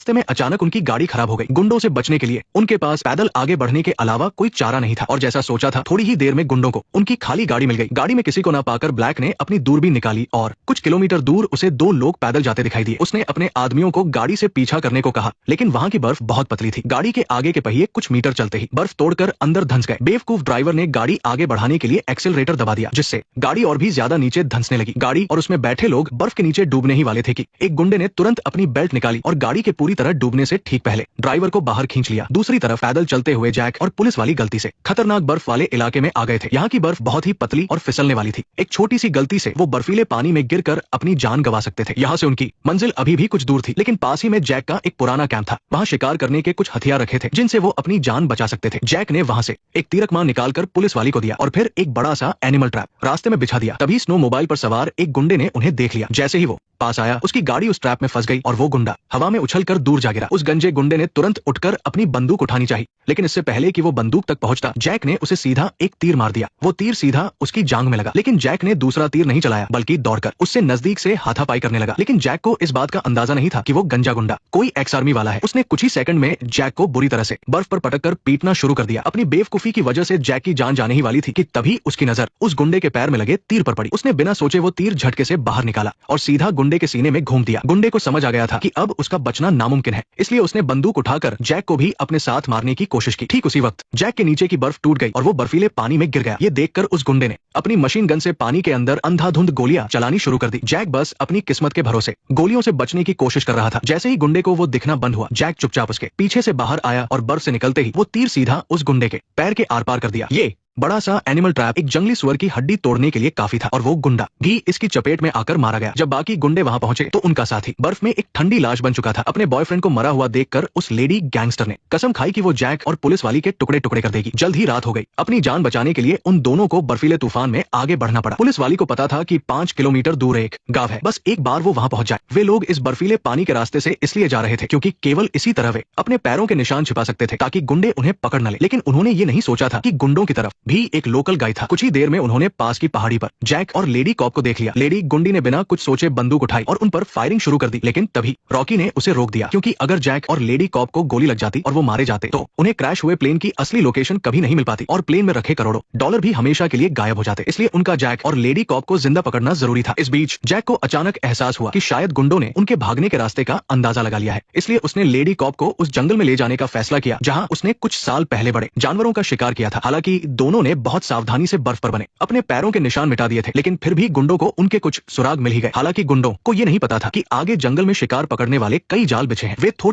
रास्ते में अचानक उनकी गाड़ी खराब हो गई। गुंडों से बचने के लिए उनके पास पैदल आगे बढ़ने के अलावा कोई चारा नहीं था और जैसा सोचा था थोड़ी ही देर में गुंडों को उनकी खाली गाड़ी मिल गई। गाड़ी में किसी को ना पाकर ब्लैक ने अपनी दूरबीन निकाली और कुछ किलोमीटर दूर उसे 2 लोग पैदल जाते दिखाई दिए। उसने अपने आदमियों को गाड़ी से पीछा करने को कहा, लेकिन वहाँ की बर्फ बहुत पतली थी। गाड़ी के आगे के पहिए कुछ मीटर चलते ही बर्फ तोड़कर अंदर धंस गए। बेवकूफ ड्राइवर ने गाड़ी आगे बढ़ाने के लिए एक्सेलरेटर दबा दिया, जिससे गाड़ी और भी ज्यादा नीचे धंसने लगी। गाड़ी और उसमें बैठे लोग बर्फ के नीचे डूबने ही वाले थे कि एक गुंडे ने तुरंत अपनी बेल्ट निकाली और गाड़ी के पूरी तरह डूबने से ठीक पहले ड्राइवर को बाहर खींच लिया। दूसरी तरफ पैदल चलते हुए जैक और पुलिस वाली गलती से खतरनाक बर्फ वाले इलाके में आ गए थे। यहाँ की बर्फ बहुत ही पतली और फिसलने वाली थी। एक छोटी सी गलती से वो बर्फीले पानी में गिरकर अपनी जान गंवा सकते थे। यहाँ से उनकी मंजिल अभी भी कुछ दूर थी, लेकिन पास ही में जैक का एक पुराना कैंप था। वहाँ शिकार करने के कुछ हथियार रखे थे जिनसे वो अपनी जान बचा सकते थे। जैक ने वहाँ से एक तीरकमान निकालकर पुलिस वाली को दिया और फिर एक बड़ा सा एनिमल ट्रैप रास्ते में बिछा दिया। तभी स्नो मोबाइल पर सवार एक गुंडे ने उन्हें देख लिया। जैसे ही वो पास आया उसकी गाड़ी उस ट्रैप में फंस गई और वो गुंडा हवा में उछलकर दूर जा गिरा। उस गंजे गुंडे ने तुरंत उठकर अपनी बंदूक उठानी चाहिए, लेकिन इससे पहले कि वो बंदूक तक पहुंचता जैक ने उसे सीधा एक तीर मार दिया। वो तीर सीधा उसकी जांघ में लगा, लेकिन जैक ने दूसरा तीर नहीं चलाया बल्कि दौड़कर उससे नजदीक से हाथापाई करने लगा। लेकिन जैक को इस बात का अंदाजा नहीं था कि वो गंजा गुंडा कोई एक्स आर्मी वाला है। उसने कुछ ही सेकंड में जैक को बुरी तरह से बर्फ पर पटककर पीटना शुरू कर दिया। अपनी बेवकूफी की वजह से जैक की जान जाने ही वाली थी कि तभी उसकी नजर उस गुंडे के पैर में लगे तीर पर पड़ी। उसने बिना सोचे वो तीर झटके से बाहर निकाला और सीधा गुंडे के सीने में घूम दिया। गुंडे को समझ आ गया था कि अब उसका बचना नामुमकिन है, इसलिए उसने बंदूक उठाकर जैक को भी अपने साथ मारने की कोशिश की। ठीक उसी वक्त जैक के नीचे की बर्फ टूट गई और वो बर्फीले पानी में गिर गया। ये देखकर उस गुंडे ने अपनी मशीन गन से पानी के अंदर अंधाधुंध गोलियां चलानी शुरू कर दी। जैक बस अपनी किस्मत के भरोसे गोलियों से बचने की कोशिश कर रहा था। जैसे ही गुंडे को वो दिखना बंद हुआ, जैक चुपचाप उसके पीछे से बाहर आया और बर्फ से निकलते ही वो तीर सीधा उस गुंडे के पैर के आर पार कर दिया। ये बड़ा सा एनिमल ट्रैप एक जंगली सुअर की हड्डी तोड़ने के लिए काफी था और वो गुंडा भी इसकी चपेट में आकर मारा गया। जब बाकी गुंडे वहां पहुंचे तो उनका साथी बर्फ में एक ठंडी लाश बन चुका था। अपने बॉयफ्रेंड को मरा हुआ देखकर उस लेडी गैंगस्टर ने कसम खाई कि वो जैक और पुलिस वाली के टुकड़े टुकड़े कर देगी। जल्द ही रात हो गई। अपनी जान बचाने के लिए उन दोनों को बर्फीले तूफान में आगे बढ़ना पड़ा। पुलिस वाली को पता था कि 5 किलोमीटर दूर एक गांव है, बस एक बार वो वहां पहुंच जाए। वे लोग इस बर्फीले पानी के रास्ते से इसलिए जा रहे थे क्योंकि केवल इसी तरह वे अपने पैरों के निशान छिपा सकते थे ताकि गुंडे उन्हें पकड़ न ले। लेकिन उन्होंने ये नहीं सोचा था कि गुंडों की तरफ भी एक लोकल गाय था। कुछ ही देर में उन्होंने पास की पहाड़ी पर जैक और लेडी कॉप को देख लिया। लेडी गुंडी ने बिना कुछ सोचे बंदूक उठाई और उन पर फायरिंग शुरू कर दी, लेकिन तभी रॉकी ने उसे रोक दिया क्योंकि अगर जैक और लेडी कॉप को गोली लग जाती और वो मारे जाते तो उन्हें क्रैश हुए प्लेन की असली लोकेशन कभी नहीं मिल पाती और प्लेन में रखे करोड़ों डॉलर भी हमेशा के लिए गायब हो जाते। इसलिए उनका जैक और लेडी कॉप को जिंदा पकड़ना जरूरी था। इस बीच जैक को अचानक एहसास हुआ कि शायद गुंडों ने उनके भागने के रास्ते का अंदाजा लगा लिया है। इसलिए उसने लेडी कॉप को उस जंगल में ले जाने का फैसला किया जहाँ उसने कुछ साल पहले बड़े जानवरों का शिकार किया था। हालांकि दोनों ने बहुत सावधानी से बर्फ पर बने अपने पैरों के निशान मिटा दिए थे, लेकिन फिर भी गुंडों को उनके कुछ सुराग मिल ही गए। हालांकि गुंडों को ये नहीं पता था कि आगे जंगल में शिकार पकड़ने वाले कई जाल बिछे हैं। वे थोड़ी